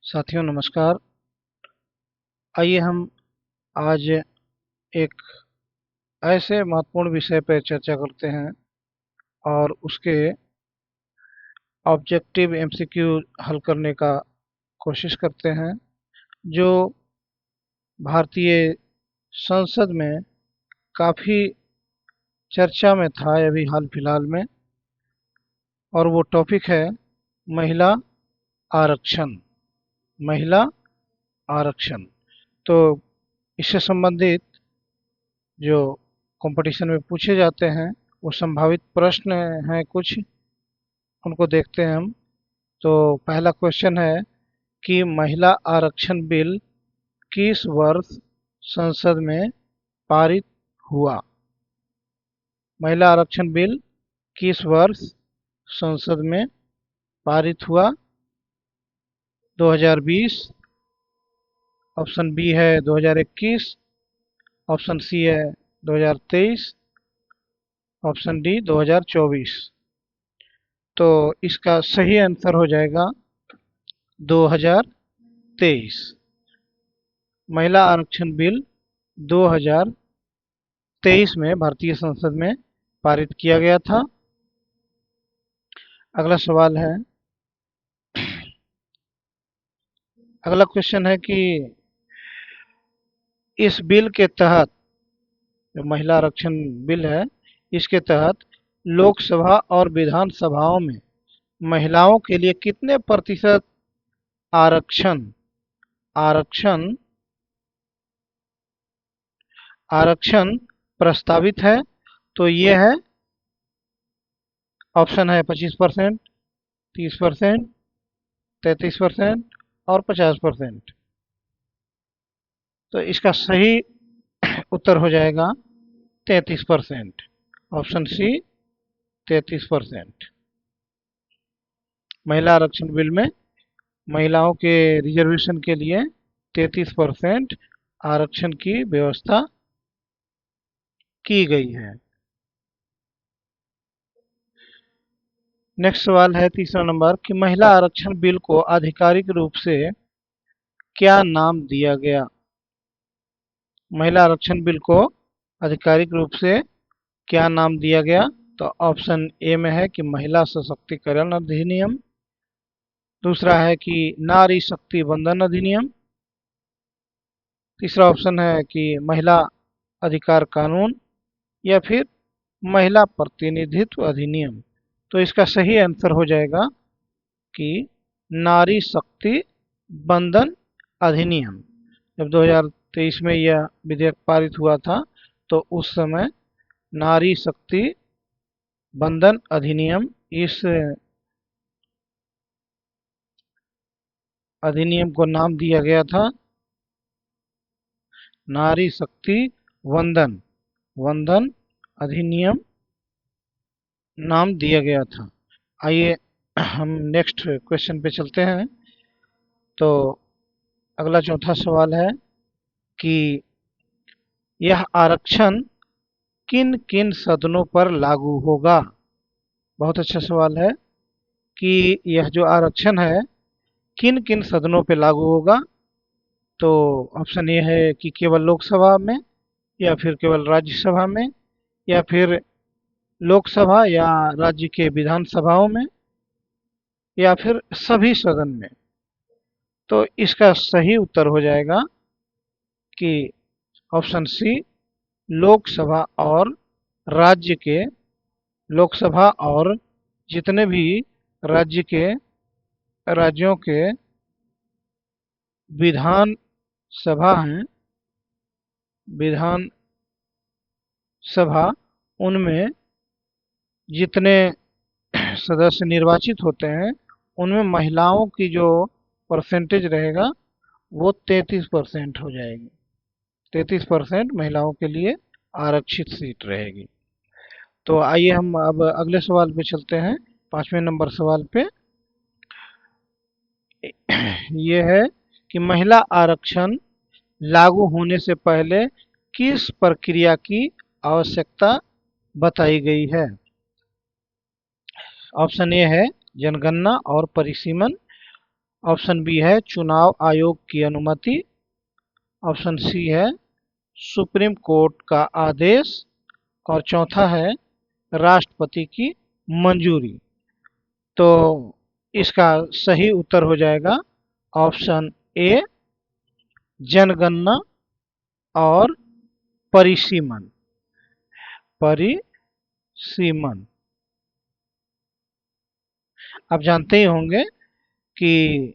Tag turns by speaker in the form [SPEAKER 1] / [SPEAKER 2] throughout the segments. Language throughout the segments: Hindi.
[SPEAKER 1] साथियों नमस्कार। आइए हम आज एक ऐसे महत्वपूर्ण विषय पर चर्चा करते हैं और उसके ऑब्जेक्टिव एमसीक्यू हल करने का कोशिश करते हैं, जो भारतीय संसद में काफ़ी चर्चा में था अभी हाल फिलहाल में। और वो टॉपिक है महिला आरक्षण। महिला आरक्षण। तो इससे संबंधित जो कंपटीशन में पूछे जाते हैं वो संभावित प्रश्न हैं कुछ, उनको देखते हैं हम। तो पहला क्वेश्चन है कि महिला आरक्षण बिल किस वर्ष संसद में पारित हुआ। महिला आरक्षण बिल किस वर्ष संसद में पारित हुआ। 2020, ऑप्शन बी है 2021, ऑप्शन सी है 2023, ऑप्शन डी 2024। तो इसका सही आंसर हो जाएगा 2023। महिला आरक्षण बिल 2023 में भारतीय संसद में पारित किया गया था। अगला सवाल है, अगला क्वेश्चन है कि इस बिल के तहत, जो महिला आरक्षण बिल है, इसके तहत लोकसभा और विधानसभाओं में महिलाओं के लिए कितने प्रतिशत आरक्षण आरक्षण आरक्षण प्रस्तावित है। तो ये है, ऑप्शन है 25%, 30%, 33% और 50%। तो इसका सही उत्तर हो जाएगा 33%। Option C 33%। महिला आरक्षण बिल में महिलाओं के रिजर्वेशन के लिए 33% आरक्षण की व्यवस्था की गई है। नेक्स्ट सवाल है तीसरा नंबर कि महिला आरक्षण बिल को आधिकारिक रूप से क्या नाम दिया गया। महिला आरक्षण बिल को आधिकारिक रूप से क्या नाम दिया गया। तो ऑप्शन ए में है कि महिला सशक्तिकरण अधिनियम, दूसरा है कि नारी शक्ति वंदन अधिनियम, तीसरा ऑप्शन है कि महिला अधिकार कानून, या फिर महिला प्रतिनिधित्व अधिनियम। तो इसका सही आंसर हो जाएगा कि नारी शक्ति वंदन अधिनियम। जब 2023 में यह विधेयक पारित हुआ था तो उस समय नारी शक्ति वंदन अधिनियम, इस अधिनियम को नाम दिया गया था नारी शक्ति वंदन वंदन अधिनियम नाम दिया गया था। आइए हम नेक्स्ट क्वेश्चन पे चलते हैं। तो अगला चौथा सवाल है कि यह आरक्षण किन किन सदनों पर लागू होगा। बहुत अच्छा सवाल है कि यह जो आरक्षण है किन किन सदनों पे लागू होगा। तो ऑप्शन ए है कि केवल लोकसभा में, या फिर केवल राज्यसभा में, या फिर लोकसभा या राज्य के विधानसभाओं में, या फिर सभी सदन में। तो इसका सही उत्तर हो जाएगा कि ऑप्शन सी, लोकसभा और राज्य के, लोकसभा और जितने भी राज्य के राज्यों के विधान सभा हैं, विधान सभा, उनमें जितने सदस्य निर्वाचित होते हैं उनमें महिलाओं की जो परसेंटेज रहेगा वो 33% हो जाएगी। 33% महिलाओं के लिए आरक्षित सीट रहेगी। तो आइए हम अब अगले सवाल पे चलते हैं, 5वें नंबर सवाल पे। ये है कि महिला आरक्षण लागू होने से पहले किस प्रक्रिया की आवश्यकता बताई गई है। ऑप्शन ए है जनगणना और परिसीमन, ऑप्शन बी है चुनाव आयोग की अनुमति, ऑप्शन सी है सुप्रीम कोर्ट का आदेश, और चौथा है राष्ट्रपति की मंजूरी। तो इसका सही उत्तर हो जाएगा ऑप्शन ए जनगणना और परिसीमन। परिसीमन आप जानते ही होंगे कि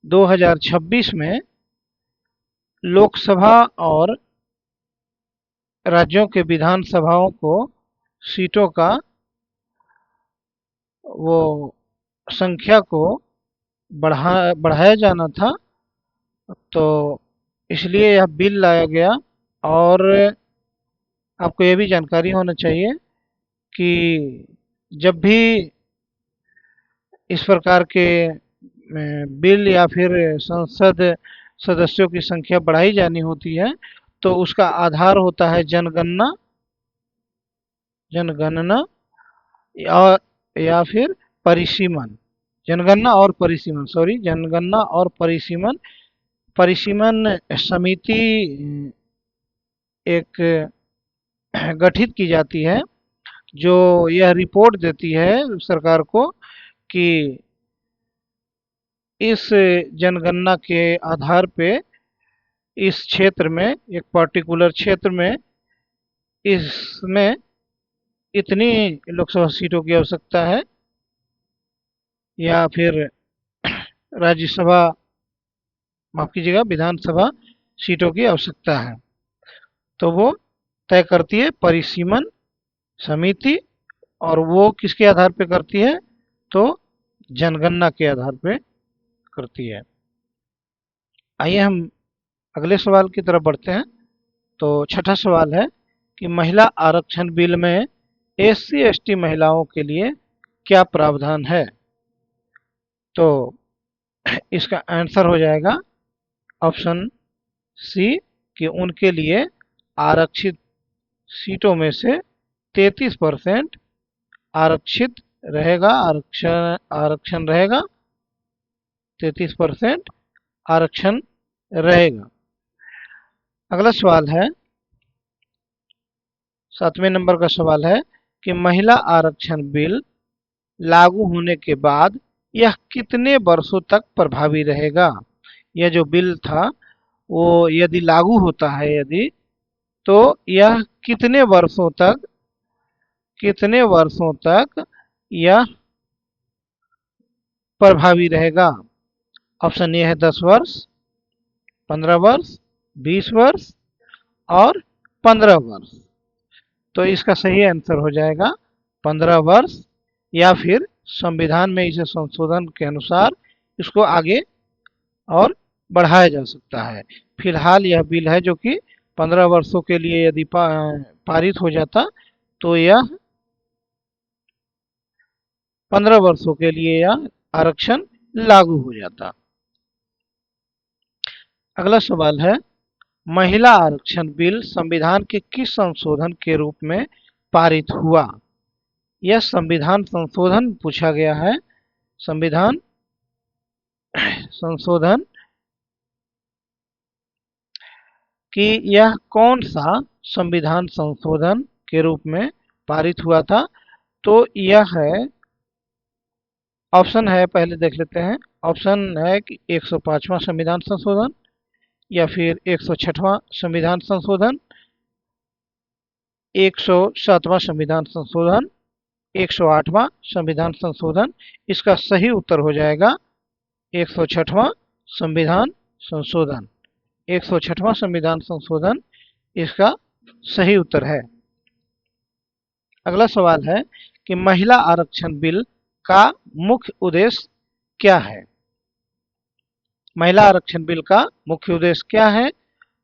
[SPEAKER 1] 2026 में लोकसभा और राज्यों के विधानसभाओं को सीटों का वो संख्या को बढ़ाया जाना था, तो इसलिए यह बिल लाया गया। और आपको यह भी जानकारी होना चाहिए कि जब भी इस प्रकार के बिल या फिर संसद सदस्यों की संख्या बढ़ाई जानी होती है तो उसका आधार होता है जनगणना, जनगणना या फिर परिसीमन। जनगणना और परिसीमन, सॉरी, जनगणना और परिसीमन। परिसीमन समिति एक गठित की जाती है जो यह रिपोर्ट देती है सरकार को कि इस जनगणना के आधार पे इस क्षेत्र में, एक पर्टिकुलर क्षेत्र में, इसमें इतनी लोकसभा सीटों की आवश्यकता है या फिर राज्यसभा, माफ कीजिएगा, विधानसभा सीटों की आवश्यकता है, तो वो तय करती है परिसीमन समिति। और वो किसके आधार पे करती है? तो जनगणना के आधार पे करती है। आइए हम अगले सवाल की तरफ बढ़ते हैं। तो छठा सवाल है कि महिला आरक्षण बिल में एससी एसटी महिलाओं के लिए क्या प्रावधान है? तो इसका आंसर हो जाएगा ऑप्शन सी कि उनके लिए आरक्षित सीटों में से 33% आरक्षित रहेगा, आरक्षण रहेगा, 33% आरक्षण रहेगा। अगला सवाल है, 7वें नंबर का सवाल है कि महिला आरक्षण बिल लागू होने के बाद यह कितने वर्षों तक प्रभावी रहेगा? यह जो बिल था वो यदि लागू होता है, यदि, तो यह कितने वर्षों तक यह प्रभावी रहेगा? ऑप्शन ए है 10 वर्ष, 15 वर्ष, 20 वर्ष और 15 वर्ष। तो इसका सही आंसर हो जाएगा 15 वर्ष, या फिर संविधान में इसे संशोधन के अनुसार इसको आगे और बढ़ाया जा सकता है। फिलहाल यह बिल है जो कि 15 वर्षों के लिए यदि पारित हो जाता तो यह 15 वर्षों के लिए यह आरक्षण लागू हो जाता। अगला सवाल है, महिला आरक्षण बिल संविधान के किस संशोधन के रूप में पारित हुआ? यह संविधान संशोधन पूछा गया है। संविधान संशोधन कि यह कौन सा संविधान संशोधन के रूप में पारित हुआ था? तो यह है, ऑप्शन है, पहले देख लेते हैं। ऑप्शन है कि 105वां संविधान संशोधन, या फिर 106वां संविधान संशोधन, 107वां संविधान संशोधन, 108वां संविधान संशोधन। इसका सही उत्तर हो जाएगा 106वां संविधान संशोधन। 106वां संविधान संशोधन इसका सही उत्तर है। अगला सवाल है कि महिला आरक्षण बिल का मुख्य उद्देश्य क्या है? महिला आरक्षण बिल का मुख्य उद्देश्य क्या है?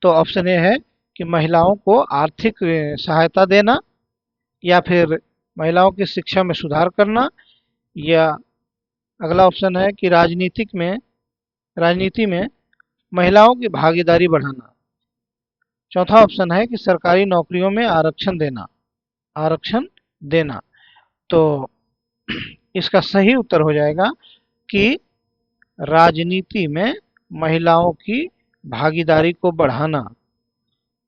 [SPEAKER 1] तो ऑप्शन ए है कि महिलाओं को आर्थिक सहायता देना, या फिर महिलाओं की शिक्षा में सुधार करना, या अगला ऑप्शन है कि राजनीति में महिलाओं की भागीदारी बढ़ाना। चौथा ऑप्शन है कि सरकारी नौकरियों में आरक्षण देना। तो इसका सही उत्तर हो जाएगा कि राजनीति में महिलाओं की भागीदारी को बढ़ाना।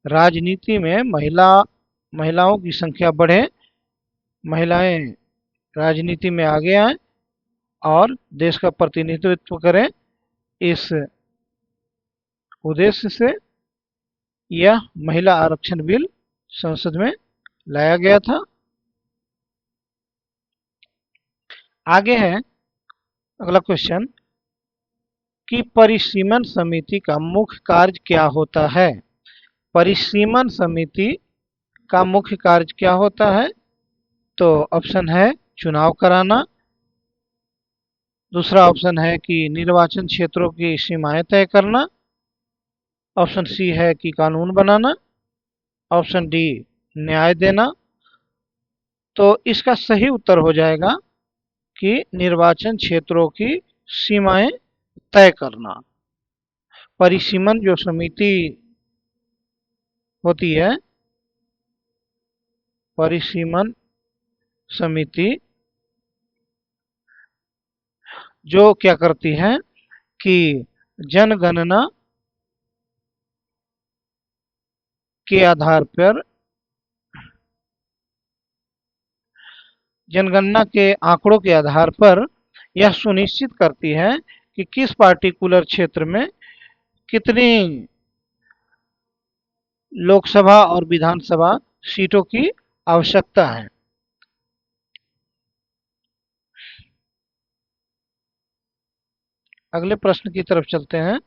[SPEAKER 1] राजनीति में महिलाओं की संख्या बढ़े, महिलाएं राजनीति में आगे आए और देश का प्रतिनिधित्व करें, इस उद्देश्य से यह महिला आरक्षण बिल संसद में लाया गया था। आगे है अगला क्वेश्चन कि परिसीमन समिति का मुख्य कार्य क्या होता है। परिसीमन समिति का मुख्य कार्य क्या होता है? तो ऑप्शन है चुनाव कराना, दूसरा ऑप्शन है कि निर्वाचन क्षेत्रों की सीमाएं तय करना, ऑप्शन सी है कि कानून बनाना, ऑप्शन डी न्याय देना। तो इसका सही उत्तर हो जाएगा कि निर्वाचन क्षेत्रों की सीमाएं तय करना। परिसीमन जो समिति होती है, परिसीमन समिति जो क्या करती है कि जनगणना के आधार पर, जनगणना के आंकड़ों के आधार पर यह सुनिश्चित करती है कि किस पार्टिकुलर क्षेत्र में कितनी लोकसभा और विधानसभा सीटों की आवश्यकता है। अगले प्रश्न की तरफ चलते हैं।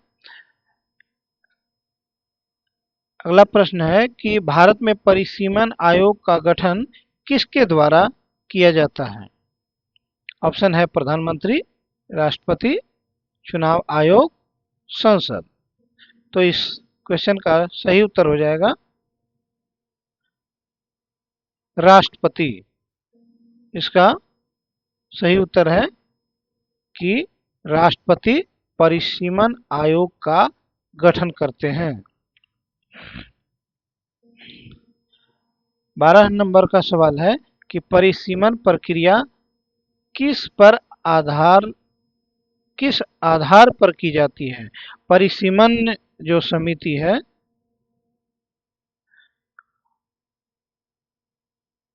[SPEAKER 1] अगला प्रश्न है कि भारत में परिसीमन आयोग का गठन किसके द्वारा किया जाता है। ऑप्शन है प्रधानमंत्री, राष्ट्रपति, चुनाव आयोग, संसद। तो इस क्वेश्चन का सही उत्तर हो जाएगा राष्ट्रपति। इसका सही उत्तर है कि राष्ट्रपति परिसीमन आयोग का गठन करते हैं। 12 नंबर का सवाल है कि परिसीमन प्रक्रिया किस आधार पर की जाती है। परिसीमन जो समिति है,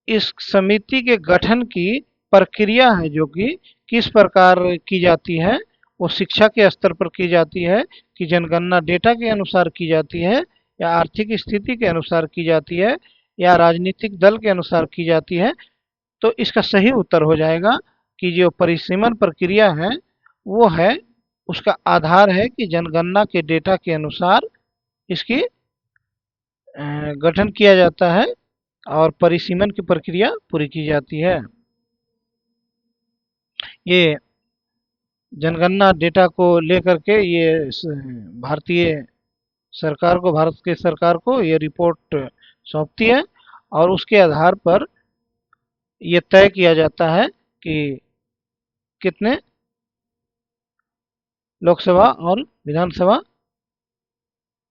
[SPEAKER 1] इस समिति के गठन की प्रक्रिया है जो कि किस प्रकार की जाती है। वो शिक्षा के स्तर पर की जाती है कि जनगणना डेटा के अनुसार की जाती है, या आर्थिक स्थिति के अनुसार की जाती है, या राजनीतिक दल के अनुसार की जाती है। तो इसका सही उत्तर हो जाएगा कि जो परिसीमन प्रक्रिया है वो है, उसका आधार है कि जनगणना के डेटा के अनुसार इसकी गठन किया जाता है और परिसीमन की प्रक्रिया पूरी की जाती है। ये जनगणना डेटा को लेकर के ये भारतीय सरकार को, भारत के सरकार को ये रिपोर्ट सौंपती है और उसके आधार पर ये तय किया जाता है कि कितने लोकसभा और विधानसभा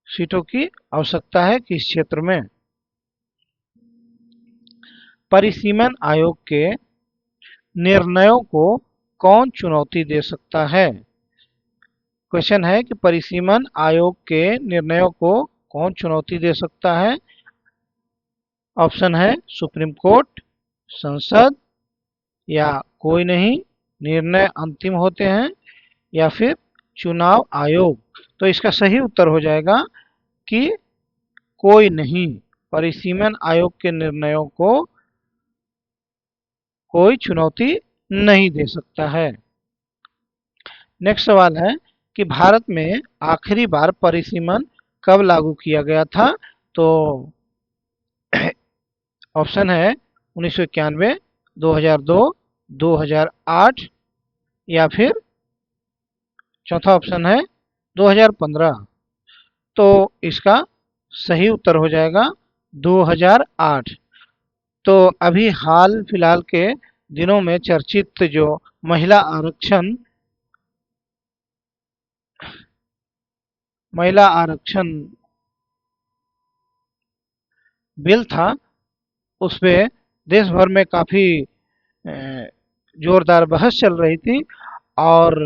[SPEAKER 1] सीटों की आवश्यकता है किस क्षेत्र में। परिसीमन आयोग के निर्णयों को कौन चुनौती दे सकता है। क्वेश्चन है कि परिसीमन आयोग के निर्णयों को कौन चुनौती दे सकता है। ऑप्शन है सुप्रीम कोर्ट, संसद, या कोई नहीं, निर्णय अंतिम होते हैं, या फिर चुनाव आयोग। तो इसका सही उत्तर हो जाएगा कि कोई नहीं, परिसीमन आयोग के निर्णयों को कोई चुनौती नहीं दे सकता है। नेक्स्ट सवाल है कि भारत में आखिरी बार परिसीमन कब लागू किया गया था। तो ऑप्शन है 1991, 2002, 2008, या फिर चौथा ऑप्शन है 2015। तो इसका सही उत्तर हो जाएगा 2008। तो अभी हाल फिलहाल के दिनों में चर्चित जो महिला आरक्षण बिल था, उस पे देश भर में काफी जोरदार बहस चल रही थी और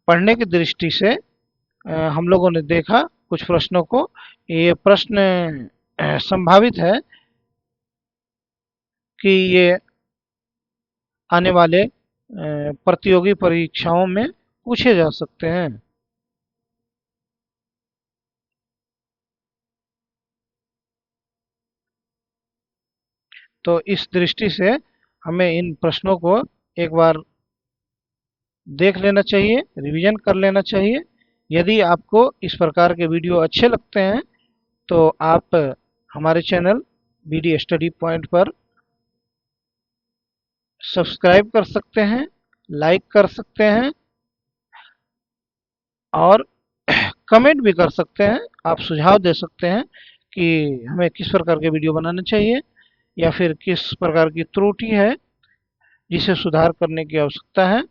[SPEAKER 1] पढ़ने की दृष्टि से हम लोगों ने देखा कुछ प्रश्नों को। ये प्रश्न संभावित है कि ये आने वाले प्रतियोगी परीक्षाओं में पूछे जा सकते हैं। तो इस दृष्टि से हमें इन प्रश्नों को एक बार देख लेना चाहिए, रिवीजन कर लेना चाहिए। यदि आपको इस प्रकार के वीडियो अच्छे लगते हैं तो आप हमारे चैनल बीडी स्टडी पॉइंट पर सब्सक्राइब कर सकते हैं, लाइक कर सकते हैं और कमेंट भी कर सकते हैं। आप सुझाव दे सकते हैं कि हमें किस प्रकार के वीडियो बनाना चाहिए या फिर किस प्रकार की त्रुटि है जिसे सुधार करने की आवश्यकता है।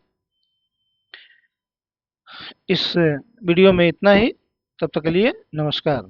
[SPEAKER 1] इस वीडियो में इतना ही। तब तक के लिए नमस्कार।